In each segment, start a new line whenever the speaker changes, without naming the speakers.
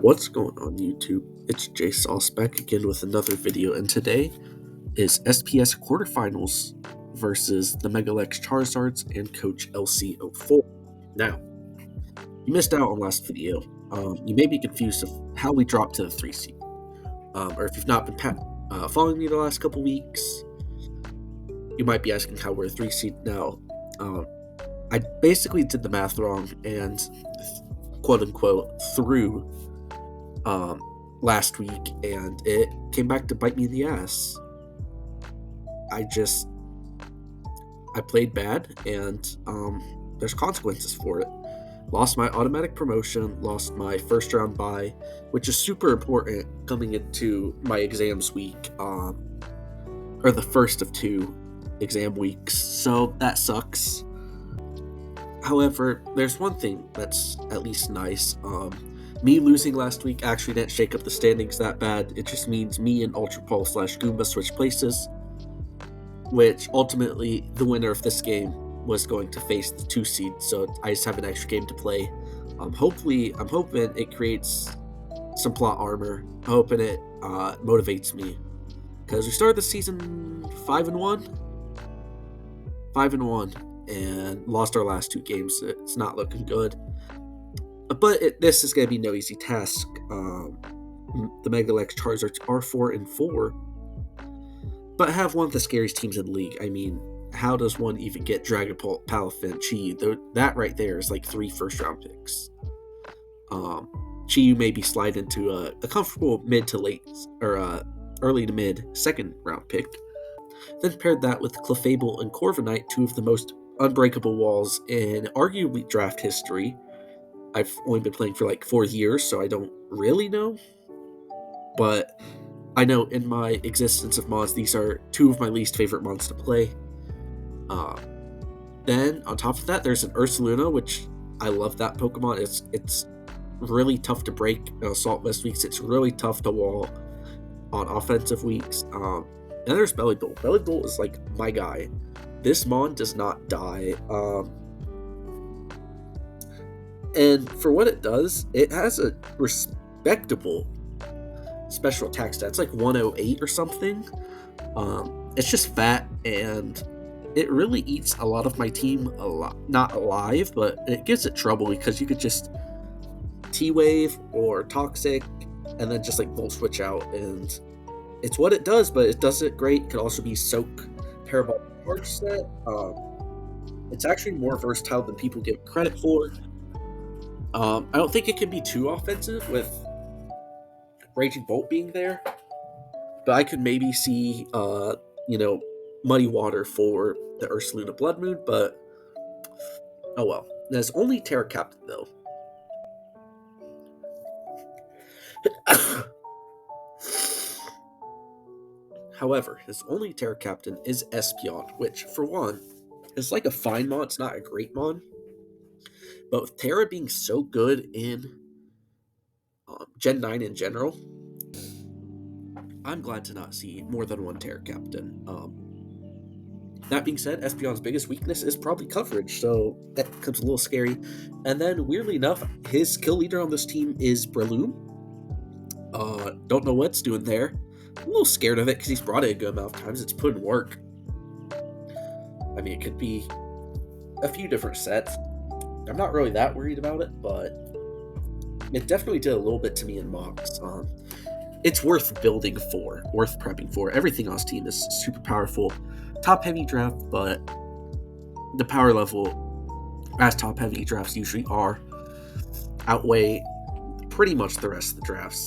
What's going on YouTube? It's J Sauce back again with another video, and today is SPS quarterfinals versus the Megalex Charizards and Coach LC04. Now, you missed out on last video. You may be confused of how we dropped to the 3 seed. Or if you've not been following me the last couple weeks, you might be asking how we're a 3 seed now. I basically did the math wrong and quote-unquote threw last week, and it came back to bite me in the ass. I played bad, and there's consequences for it. Lost my automatic promotion, lost my first round bye, which is super important coming into my exams week, or the first of 2 exam weeks, so that sucks. However, there's one thing that's at least nice. Me losing last week actually didn't shake up the standings that bad. It just means me and Ultra Paul / Goomba switched places, which ultimately the winner of this game was going to face the 2 seed, so I just have an extra game to play. I'm hoping it creates some plot armor. I'm hoping it motivates me, because we started the season 5-1, and lost our last 2 games. It's not looking good. But this is going to be no easy task. The Megalex Charizards are 4-4, but have one of the scariest teams in the league. I mean, how does one even get Dragapult, Palafin, Chi-Yu? That right there is like 3 first-round picks. Chi-Yu maybe slide into a comfortable mid to late, or early to mid second-round pick. Then paired that with Clefable and Corviknight, 2 of the most unbreakable walls in arguably draft history. I've only been playing for like 4 years, so I don't really know. But I know in my existence of mods, these are 2 of my least favorite mods to play. Then, on top of that, there's an Ursaluna, which I love that Pokemon. It's really tough to break on Assault Vest weeks. It's really tough to wall on offensive weeks. And there's Bellibolt. Bellibolt is like my guy. This mon does not die. And for what it does, it has a respectable special attack stat. It's like 108 or something. It's just fat, and it really eats a lot of my team not alive, but it gives it trouble because you could just T-Wave or Toxic and then just like Volt Switch out, and it's what it does, but it does it great. It could also be Soak, Parabolic Charge set. It's actually more versatile than people give credit for. I don't think it can be too offensive with Raging Bolt being there, but I could maybe see, Muddy Water for the Ursaluna Blood Moon, but oh well. There's only Terra Captain, though. However, his only Terra Captain is Espeon, which, for one, is like a fine mon. It's not a great mon. But with Terra being so good in Gen 9 in general, I'm glad to not see more than one Terra Captain. That being said, Espeon's biggest weakness is probably coverage, so that becomes a little scary. And then, weirdly enough, his kill leader on this team is Breloom. Don't know what it's doing there. I'm a little scared of it because he's brought it a good amount of times. It's put in work. I mean, it could be a few different sets. I'm not really that worried about it, but it definitely did a little bit to me in mocks. It's worth building for, worth prepping for. Everything on this team is super powerful. Top-heavy draft, but the power level, as top-heavy drafts usually are, outweigh pretty much the rest of the drafts.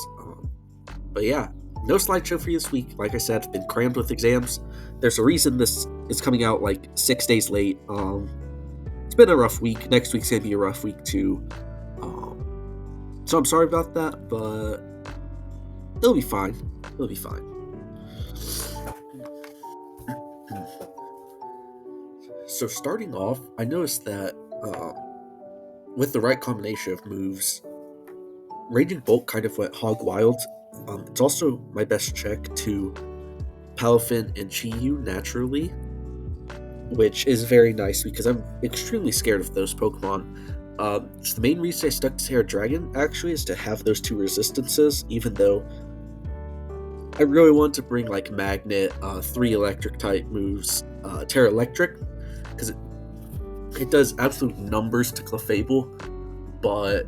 But yeah, no slideshow for you this week. Like I said, I've been crammed with exams. There's a reason this is coming out like 6 days late. It's been a rough week. Next week's going to be a rough week too. So I'm sorry about that, but it'll be fine. It'll be fine. So starting off, I noticed that with the right combination of moves, Raging Bolt kind of went hog wild. It's also my best check to Palafin and Chi-Yu naturally, which is very nice because I'm extremely scared of those Pokemon. So the main reason I stuck to Terra Dragon, actually, is to have those 2 resistances, even though I really want to bring, like, Magnet, 3 Electric-type moves, Terra Electric, because it does absolute numbers to Clefable, but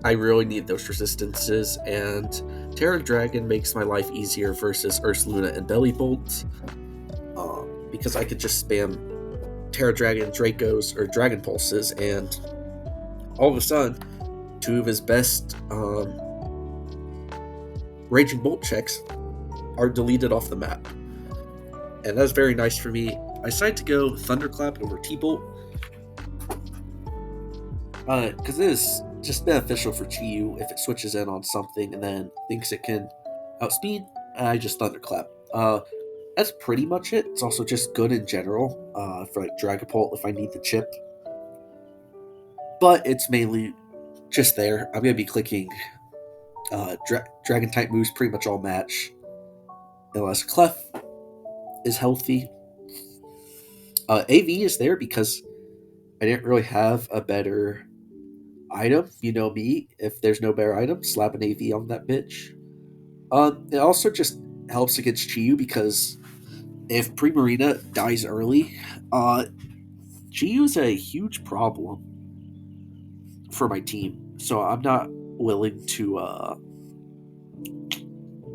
I really need those resistances, and Terra Dragon makes my life easier versus Ursaluna and Belly Bolt, because I could just spam Terra Dragon Dracos or Dragon Pulses, and all of a sudden, 2 of his best Raging Bolt checks are deleted off the map. And that's very nice for me. I decided to go Thunderclap over T-Bolt, because it is just beneficial for Chi-Yu if it switches in on something and then thinks it can outspeed. I just Thunderclap. That's pretty much it. It's also just good in general for like Dragapult if I need the chip. But it's mainly just there. I'm going to be clicking Dragon type moves pretty much all match. Unless Clef is healthy. AV is there because I didn't really have a better item. You know me. If there's no better item, slap an AV on that bitch. It also just helps against Chi-Yu because if Primarina dies early, Chi-Yu is a huge problem for my team. So I'm not willing to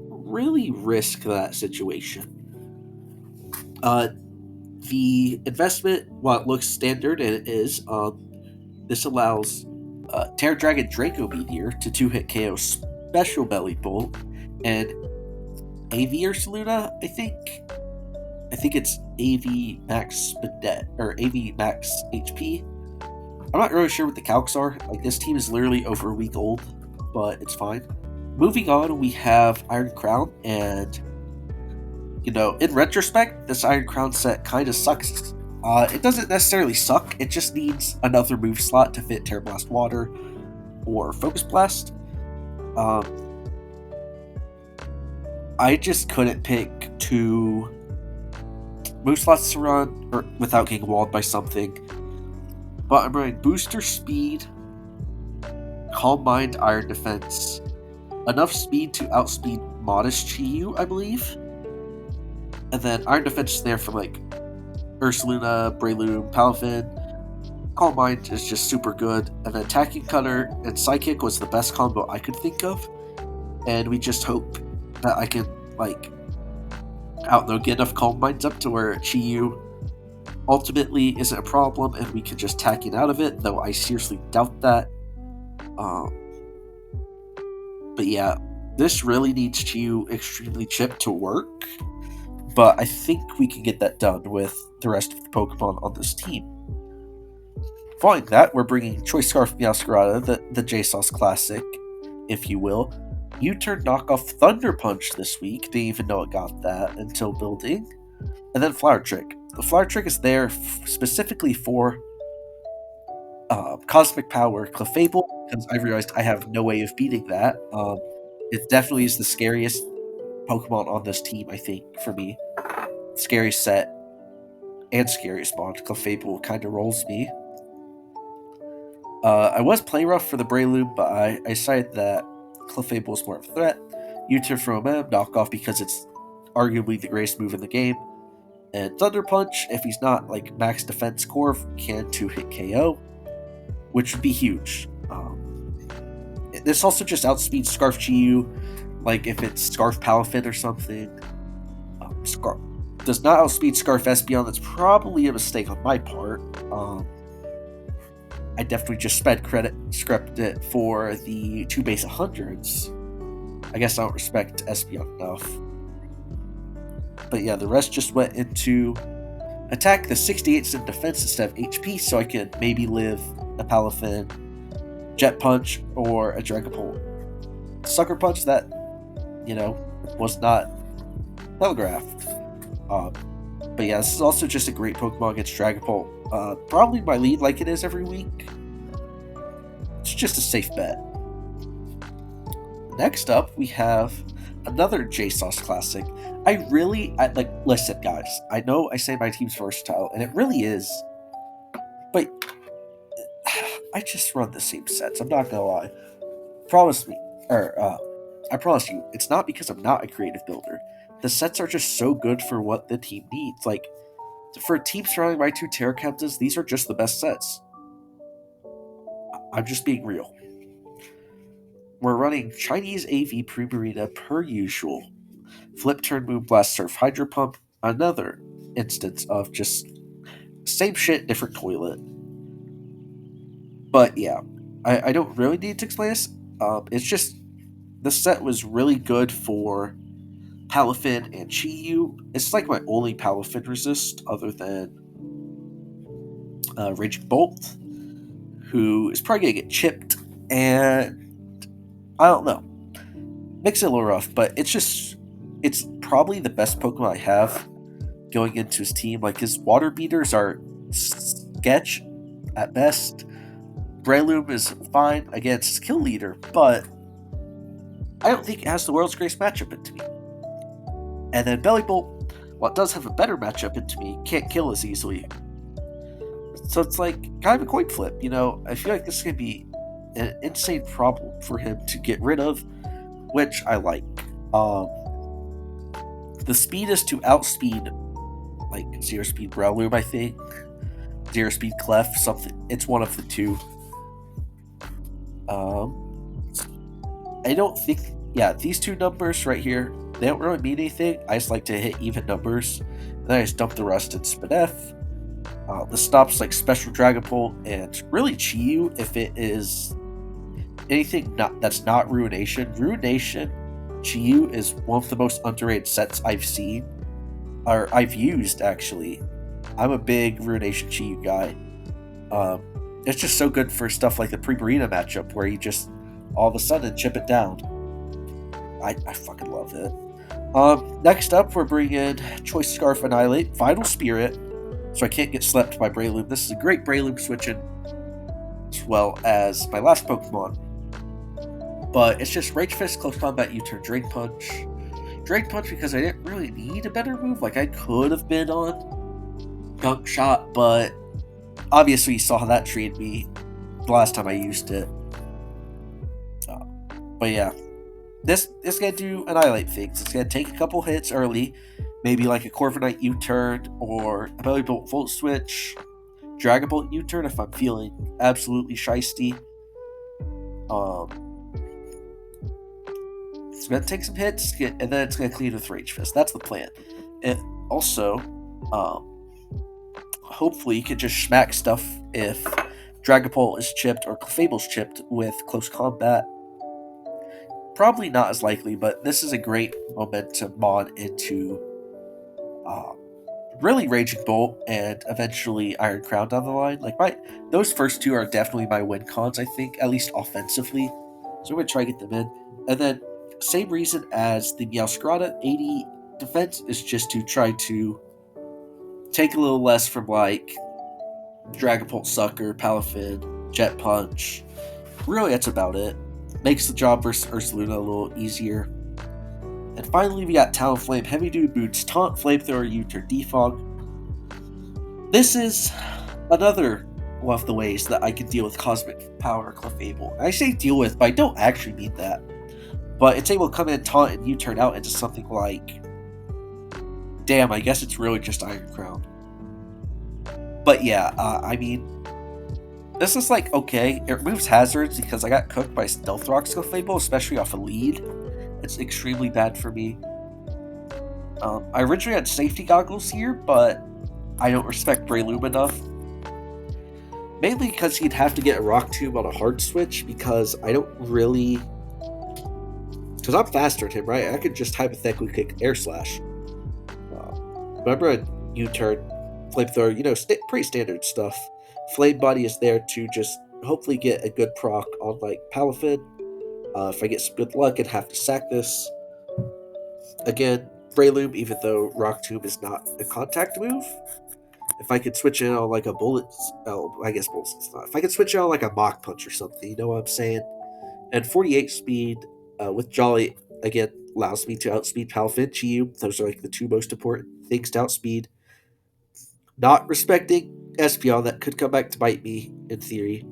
really risk that situation. The investment, while it looks standard, and it is, this allows Terra Dragon Draco Meteor to 2-hit KO Special Belly Bolt, and AV Ursaluna, I think it's AV Max Spadet, or AV Max HP. I'm not really sure what the calcs are. Like, this team is literally over a week old, but it's fine. Moving on, we have Iron Crown, and in retrospect, this Iron Crown set kind of sucks. It doesn't necessarily suck, it just needs another move slot to fit Terra Blast Water or Focus Blast. I just couldn't pick 2 move slots to run or without getting walled by something. But I'm running Booster Speed, Calm Mind, Iron Defense, enough speed to outspeed Modest Chi-Yu, I believe. And then Iron Defense is there for like Ursaluna, Breloom, Palafin. Calm Mind is just super good. And then Attacking Cutter and Psychic was the best combo I could think of. And we just hope that I can, get enough Calm Minds up to where Chi-Yu ultimately isn't a problem and we can just tack in out of it, though I seriously doubt that. But yeah, this really needs Chi-Yu extremely chipped to work. But I think we can get that done with the rest of the Pokemon on this team. Following that, we're bringing Choice Scarf Meowscarada, the JSauce Classic, if you will. U-turn knockoff Thunder Punch this week. Didn't even know it got that until building. And then Flower Trick. The Flower Trick is there specifically for Cosmic Power Clefable, because I realized I have no way of beating that. It definitely is the scariest Pokemon on this team, I think, for me. Scariest set and scariest bond. Clefable kind of rolls me. I was playing rough for the Breloom, but I decided that Clefable is more of a threat. U-turn from knockoff because it's arguably the greatest move in the game. And Thunder Punch, if he's not max defense core, can 2-hit KO, which would be huge. This also just outspeeds Scarf Chi-Yu, if it's Scarf Palafin or something. Does not outspeed Scarf Espeon. That's probably a mistake on my part. I definitely just scripted it for the 2 base 100s. I guess I don't respect Espeon enough. But yeah, the rest just went into attack. The 68's in defense instead of HP, so I can maybe live a Palafin, Jet Punch, or a Dragapult. Sucker Punch that, was not telegraphed. But yeah, this is also just a great Pokemon against Dragapult. Probably my lead like it is every week. It's just a safe bet. Next up, we have another JSauce Classic. Listen, guys, I know I say my team's versatile, and it really is, but I just run the same sets. I'm not gonna lie. Promise me, or I promise you, it's not because I'm not a creative builder. The sets are just so good for what the team needs. Like for a team surrounding my two Terra Captains, these are just the best sets. I'm just being real. We're running Chinese AV Primarina per usual. Flip Turn Moonblast Surf Hydro Pump, another instance of just same shit, different toilet. But yeah, I don't really need to explain this. It's just the set was really good for Palafin and Chi-Yu. It's like my only Palafin resist other than Raging Bolt, who is probably going to get chipped. And I don't know. Makes it a little rough, but it's probably the best Pokemon I have going into his team. Like his water beaters are sketch at best. Breloom is fine against Kill Leader, but I don't think it has the world's greatest matchup into me. And then Bellybolt, while it does have a better matchup into me, can't kill as easily. So it's like kind of a coin flip, you know? I feel like this is going to be an insane problem for him to get rid of, which I like. The speed is to outspeed like Zero Speed Breloom, I think. Zero Speed Clef, something. It's one of the two. I don't think. Yeah, these two numbers right here, they don't really mean anything. I just like to hit even numbers. And then I just dump the rest in Spinef. The stops like Special Dragon Pole and really Chi-Yu if it is anything that's not Ruination. Ruination Chi-Yu is one of the most underrated sets I've seen. Or I've used, actually. I'm a big Ruination Chi-Yu guy. It's just so good for stuff like the Pre-Marina matchup where you just all of a sudden chip it down. I fucking love it. Next up, we're bringing Choice Scarf Annihilate, Vital Spirit, so I can't get slept by Breloom. This is a great Breloom switch-in, as well as my last Pokemon. But it's just Rage Fist, Close Combat, U-Turn, Drain Punch. Drain Punch because I didn't really need a better move. Like, I could have been on Gunk Shot, but obviously you saw how that treated me the last time I used it. But yeah, this is going to do Annihilate things. It's going to take a couple hits early, maybe like a Corviknight U-turn or a Bellybolt Volt Switch, Dragon Bolt U-turn if I'm feeling absolutely shiesty. It's going to take some hits, and then it's going to clean with Rage Fist. That's the plan. And also, hopefully you can just smack stuff if Dragapult is chipped or Clefable's chipped with Close Combat. Probably not as likely, but this is a great momentum mod into really Raging Bolt and eventually Iron Crown down the line. Like those first two are definitely my win cons, I think, at least offensively. So I'm gonna try to get them in. And then same reason as the Meowscarada 80 defense is just to try to take a little less from like Dragapult Sucker, Palafin, Jet Punch. Really, that's about it. Makes the job versus Ursaluna a little easier. And finally, we got Talonflame, Heavy Dude Boots, Taunt, Flamethrower, U-turn, Defog. This is another one of the ways that I can deal with Cosmic Power Clefable. I say deal with, but I don't actually mean that. But it's able to come in, taunt, and U-turn out into something like... Damn, I guess it's really just Iron Crown. But yeah, I mean... This is like, okay, it removes hazards because I got cooked by Stealth Rock's Clefable, especially off a lead. It's extremely bad for me. I originally had safety goggles here, but I don't respect Breloom enough. Mainly because he'd have to get a Rock Tomb on a hard switch, because I don't really... Because I'm faster than him, right? I could just hypothetically kick Air Slash. Remember a U-turn, Flamethrower, you know, pretty standard stuff. Flame Body is there to just hopefully get a good proc on, like, Palafin. If I get some good luck, I'd have to sack this. Again, Breloom, even though Rock Tomb is not a contact move, if I could switch it on like a Bullet... Oh, I guess Bullet's not. If I could switch it on like a Mach Punch or something, you know what I'm saying? And 48 speed with Jolly, again, allows me to outspeed Palafin, Chi-Yu. Those are like the two most important things to outspeed. Not respecting Espeon, that could come back to bite me, in theory.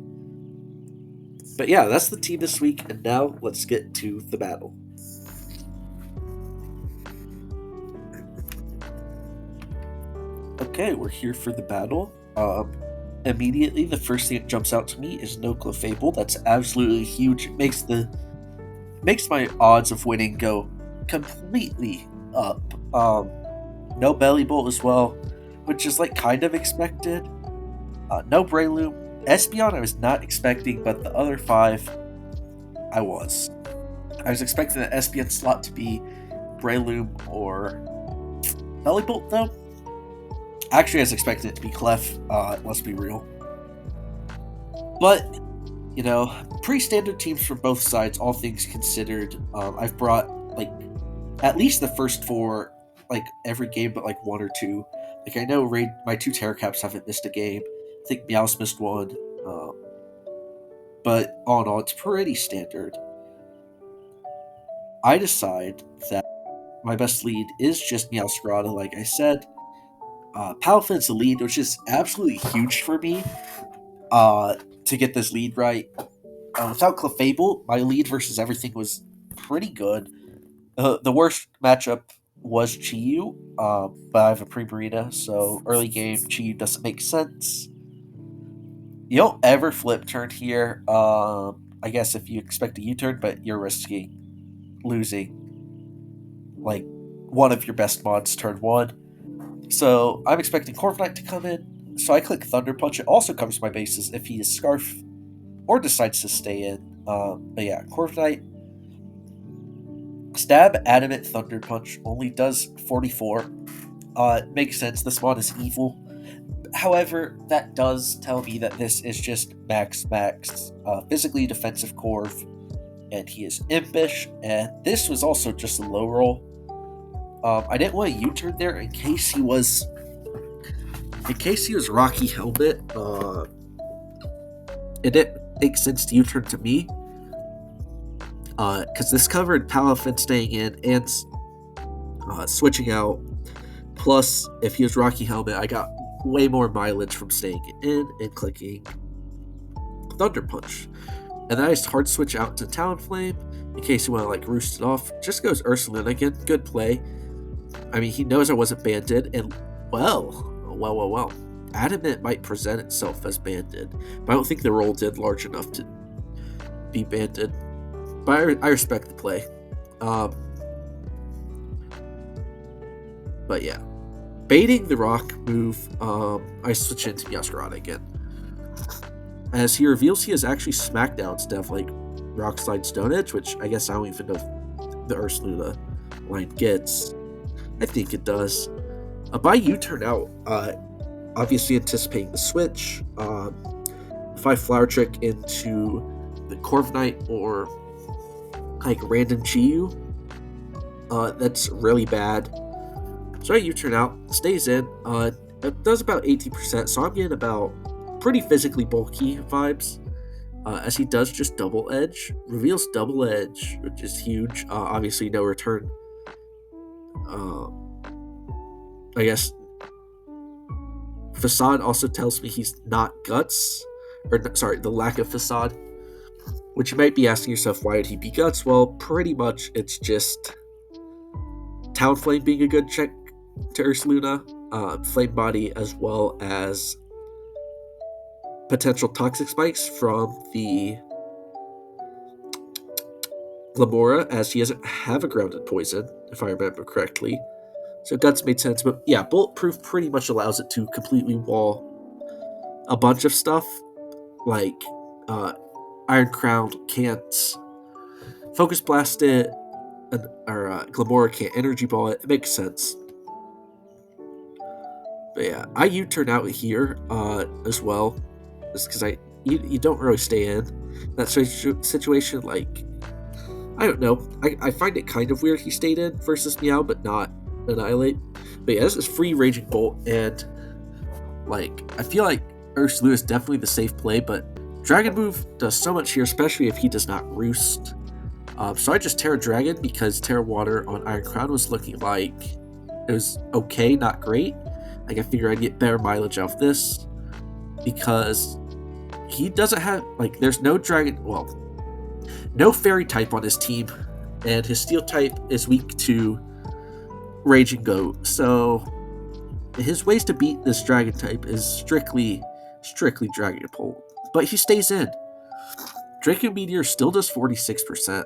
But yeah, that's the team this week, and now let's get to the battle. Okay, we're here for the battle. Immediately, the first thing that jumps out to me is no Clefable. That's absolutely huge. It makes my odds of winning go completely up. No Belly Bolt as well, which is like kind of expected. No Breloom. Espeon I was not expecting, but the other 5 I was. I was expecting the Espeon slot to be Breloom or Belly Bolt though. Actually, I was expecting it to be Clef, let's be real. But, you know, pretty standard teams from both sides, all things considered. I've brought, like, at least the first 4, like, every game but, like, 1 or 2. Like, I know my 2 Terracaps haven't missed a game. I think Meow's missed 1. But all in all, it's pretty standard. I decide that my best lead is just Meowscarada, like I said. Palafen's the lead, which is absolutely huge for me to get this lead right. Without Clefable, my lead versus everything was pretty good. The worst matchup was Chi-Yu, but I have a Pre-Marina, so early game, Chi-Yu doesn't make sense. You don't ever flip turn here. I guess if you expect a U-turn, but you're risking losing like one of your best mods turn 1. So I'm expecting Corviknight to come in, so I click Thunder Punch. It also covers my bases if he is Scarf or decides to stay in. But yeah, Corviknight. Stab, Adamant, Thunder Punch only does 44. It makes sense, this mod is evil. However, that does tell me that this is just max physically defensive Corv, and he is impish, and this was also just a low roll. I didn't want a U-turn there in case he was Rocky Helmet. It didn't make sense to U-turn to me, because this covered Palafin staying in and switching out. Plus, if he was Rocky Helmet, I got way more mileage from staying in and clicking Thunder Punch. And then I just hard switch out to Talonflame in case you want to like roost it off. Just goes Ursaluna again. Good play. I mean, he knows I wasn't banded, and well. Adamant might present itself as banded, but I don't think the roll did large enough to be banded. But I respect the play. But yeah. Baiting the rock move, I switch into Meowscarada again. As he reveals he has actually Smackdown instead of like Rock Slide Stone Edge, which I guess I don't even know if the Ursaluna line gets. I think it does. By U-turn out, obviously anticipating the switch. If I Flower Trick into the Corviknight or like random Chi-Yu, that's really bad. So I U-turn out, stays in. It does about 80%, so I'm getting about pretty physically bulky vibes. As he does just Double Edge, reveals Double Edge, which is huge. Obviously, no return. I guess Facade also tells me he's not Guts, or sorry, the lack of Facade. Which you might be asking yourself, why would he be Guts? Well, pretty much it's just Talonflame being a good check to Ursaluna, Flame Body, as well as potential Toxic Spikes from the Lamora, as he doesn't have a Grounded Poison, if I remember correctly. So Guts made sense, but yeah, Bulletproof pretty much allows it to completely wall a bunch of stuff, like Iron Crown can't Focus Blast it, or Glamora can't Energy Ball it. It makes sense. But yeah, I U-turn out here as well, just because you don't really stay in that situation. Like, I don't know, I find it kind of weird he stayed in versus Meow, but not Annihilate. But yeah, this is free Raging Bolt, and like I feel like Ursaluna is definitely the safe play, but Dragon Move does so much here, especially if he does not Roost. So I just Terra Dragon because Terra Water on Iron Crown was looking like it was okay, not great. Like I figured I'd get better mileage out of this because he doesn't have, like, there's no dragon, well, no fairy type on his team, and his steel type is weak to Raging Goat. So his ways to beat this dragon type is strictly Dragon Pult. But he stays in. Draco Meteor still does 46%,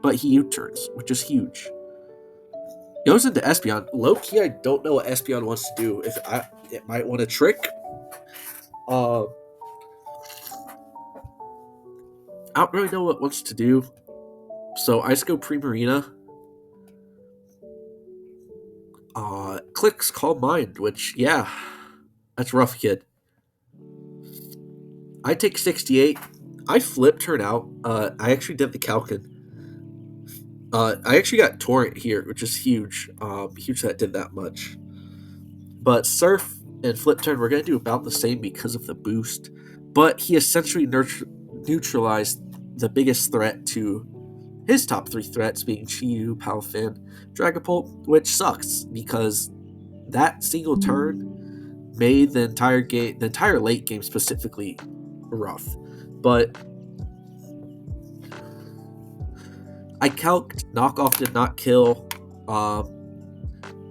but he U-turns, which is huge. Goes into Espeon. Low key, I don't know what Espeon wants to do. It might want to trick. I don't really know what it wants to do. So I just go Primarina. Clicks Calm Mind, which, yeah, that's rough, kid. I take 68. I flip turn out. I actually did the Calcan. I actually got Torrent here, which is huge. Huge that it did that much. But Surf and Flip turn, we're going to do about the same because of the boost. But he essentially neutralized the biggest threat to his top 3 threats, being Chi-Yu, Palafin, Dragapult, which sucks because that single turn made the entire game, the entire late game specifically, rough. But I calced Knockoff did not kill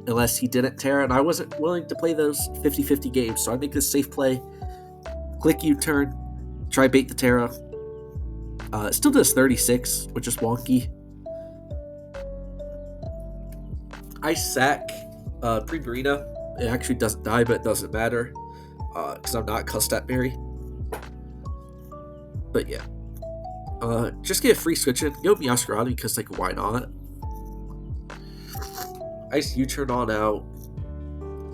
unless he didn't Terra, and I wasn't willing to play those 50-50 games, so I make this safe play, click U-turn, try bait the Terra. It still does 36, which is wonky. I sack Primarina. It actually doesn't die, but it doesn't matter because I'm not Custat Berry. But yeah. Just get a free switch in. Go Meowscarada because, like, why not? I just U-turn on out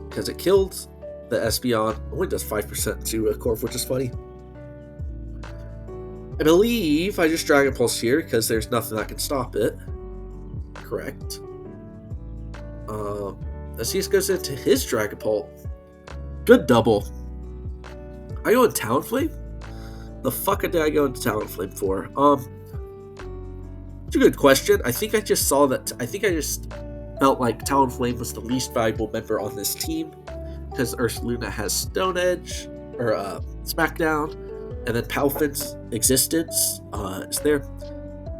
because it killed the Espeon. Only does 5% to a Corp, which is funny. I believe I just Dragon Pulse here because there's nothing that can stop it. Correct. Asias goes into his Dragon Pult. Good double. I go in Talonflame? The fuck did I go into Talonflame for? It's a good question. I think I just saw that. I think I just felt like Talonflame was the least valuable member on this team because Ursaluna has Stone Edge or Smackdown, and then Palfin's existence is there.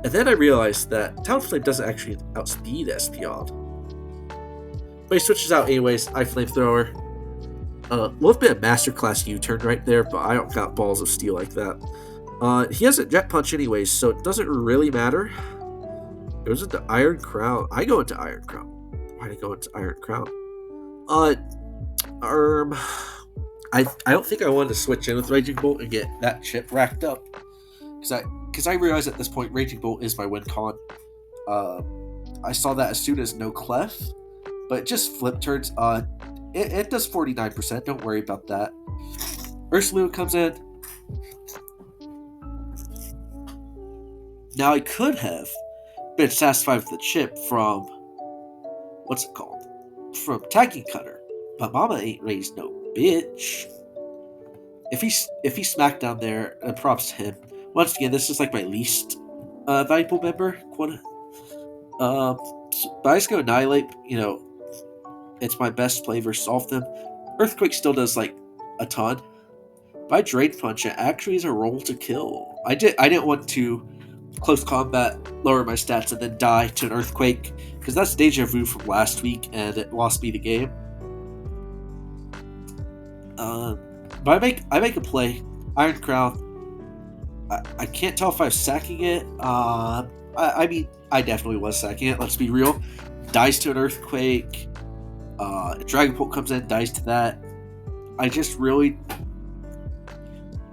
And then I realized that Talonflame doesn't actually outspeed Espeon. But he switches out anyways. I Flamethrower. Would have been a Masterclass U-turn right there, but I don't got Balls of Steel like that. He has a Jet Punch anyways, so it doesn't really matter. Goes into Iron Crown. I go into Iron Crown. Why did I go into Iron Crown? I don't think I wanted to switch in with Raging Bolt and get that chip racked up. Because I realized at this point Raging Bolt is my win con. I saw that as soon as no Clef, but just flip turns. It does 49%. Don't worry about that. Ursaluna comes in. Now I could have been satisfied with the chip from what's it called? From Tagging Cutter, but Mama ain't raised no bitch. If he smacked down there, props to him. Once again, this is like my least valuable member. But I just go Annihilate. You know, it's my best play versus all of them. Earthquake still does like a ton. But I Drain Punch, it actually is a roll to kill. I didn't want to close combat, lower my stats, and then die to an Earthquake, because that's deja vu from last week, and it lost me the game. But I make a play. Iron Crown. I can't tell if I was sacking it. I mean, I definitely was sacking it. Let's be real. Dies to an Earthquake. Dragon Pult comes in, dies to that. I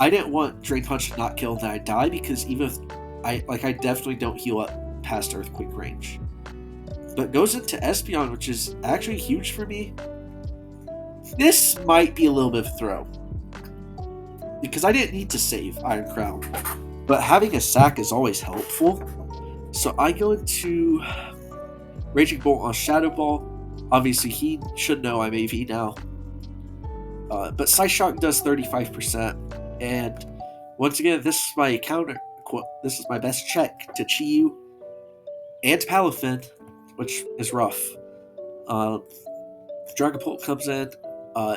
didn't want Drain Punch to not kill and then I die, because even if I definitely don't heal up past Earthquake range. But goes into Espeon, which is actually huge for me. This might be a little bit of a throw, because I didn't need to save Iron Crown, but having a sack is always helpful. So I go into Raging Bolt on Shadow Ball. Obviously, he should know I'm AV now. But Psyshock does 35%. And once again, this is my counter. This is my best check to Chi-Yu and Palafin, which is rough. Dragon Pult comes in.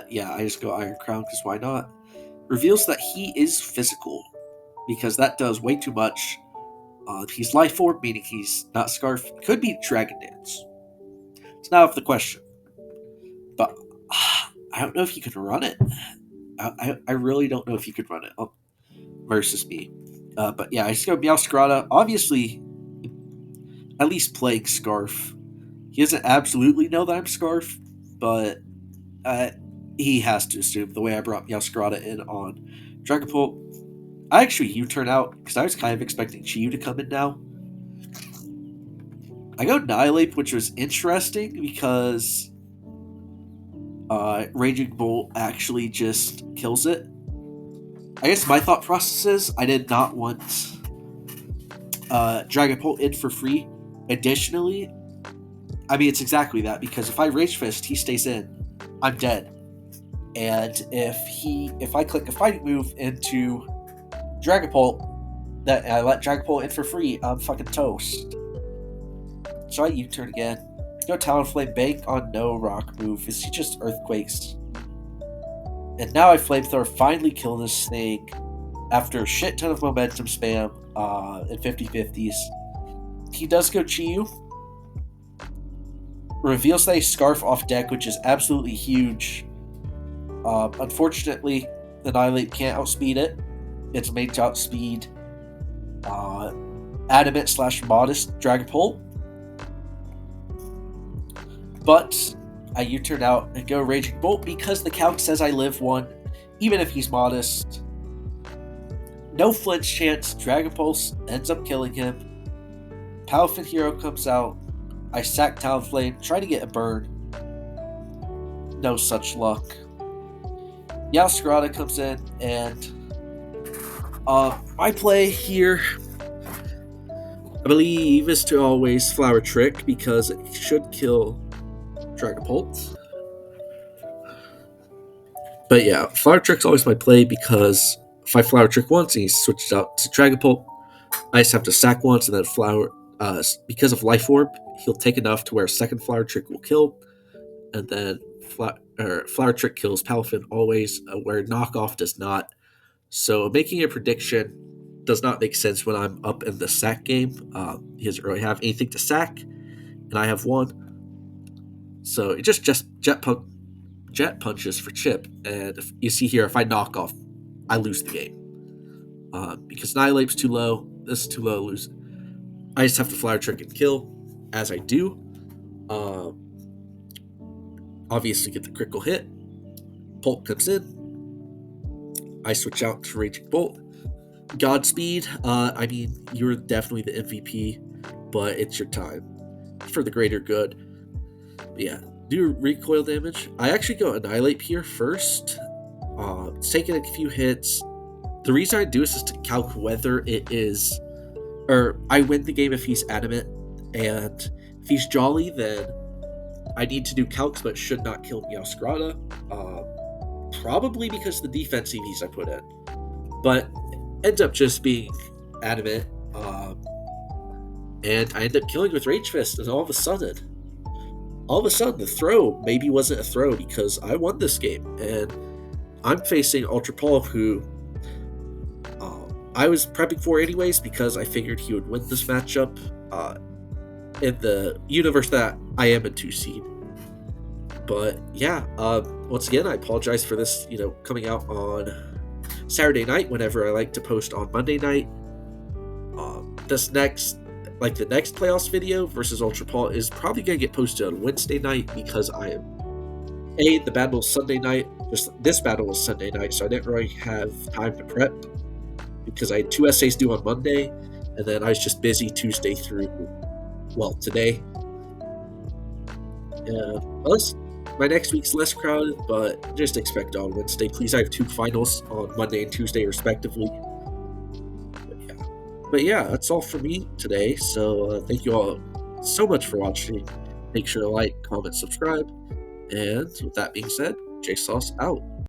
Yeah, I just go Iron Crown because why not? reveals that he is physical, because that does way too much. He's life form, meaning he's not Scarf. Could be Dragon Dance. It's not off the question. But I don't know if you could run it. I really don't know if you could run it versus me. But yeah, I just go Meowscarada. Obviously, at least playing Scarf. He doesn't absolutely know that I'm Scarf, but he has to assume the way I brought Meowscarada in on Dragapult. I actually U-turn out because I was kind of expecting Chi-Yu to come in now. I go Nihilape, which was interesting because Raging Bolt actually just kills it. I guess my thought process is I did not want Dragapult in for free. Additionally, I mean, it's exactly that, because if I Rage Fist, he stays in. I'm dead. And if I click a fighting move into Dragapult, that I let Dragapult in for free, I'm fucking toast. So I U-turn again. Go Talonflame, bank on no rock move. Is he just Earthquakes? And now I Flamethrower, finally kill this thing after a shit ton of momentum spam in 50-50s. He does go Chi-Yu. Reveals that he Scarf off deck, which is absolutely huge. Unfortunately, the Nihilape can't outspeed it. It's made to outspeed Adamant / Modest Dragapult. But I U-turn out and go Raging Bolt because the calc says I live one, even if he's Modest. No flinch chance, Dragapult ends up killing him. Palafin Hero comes out. I sack Talonflame, try to get a burn. No such luck. Meowscarada comes in, and my play here, I believe, is to always Flower Trick because it should kill Dragapult. But yeah, Flower Trick's always my play because if I Flower Trick once and he switches out to Dragapult, I just have to sack once and then Flower. Because of Life Orb, he'll take enough to where a second Flower Trick will kill, and then Flower Trick kills Palafin always, where Knockoff does not. So making a prediction does not make sense when I'm up in the sack game. He doesn't really have anything to sack, and I have one. So it just jet punches for Chip, and if you see here, if I knock off, I lose the game. Because Nihilape's too low, this is too low, lose. I just have to Flower Trick and kill, as I do. Obviously get the critical hit. Bolt comes in. I switch out to Raging Bolt. Godspeed. I mean, you're definitely the MVP, but it's your time. For the greater good. But yeah, do recoil damage. I actually go Annihilate here first. It's taking a few hits. The reason I do this is to calc whether it is, or I win the game if he's Adamant, and if he's Jolly, then I need to do calcs, but should not kill Meowscarada. Probably because of the defense EVs I put in, but ends up just being Adamant, and I end up killing with Rage Fist, and all of a sudden, the throw maybe wasn't a throw because I won this game, and I'm facing Ultra Paul, who I was prepping for anyways because I figured he would win this matchup in the universe that I am in 2 seed. But yeah, once again, I apologize for this, coming out on Saturday night whenever I like to post on Monday night. The next playoffs video versus Ultra Paul is probably going to get posted on Wednesday night because the battle was Sunday night. This battle was Sunday night, so I didn't really have time to prep because I had 2 essays due on Monday, and then I was just busy Tuesday through, today. My next week's less crowded, but just expect on Wednesday. Please, I have 2 finals on Monday and Tuesday, respectively. But yeah, that's all for me today. So thank you all so much for watching. Make sure to like, comment, subscribe. And with that being said, J-Sauce out.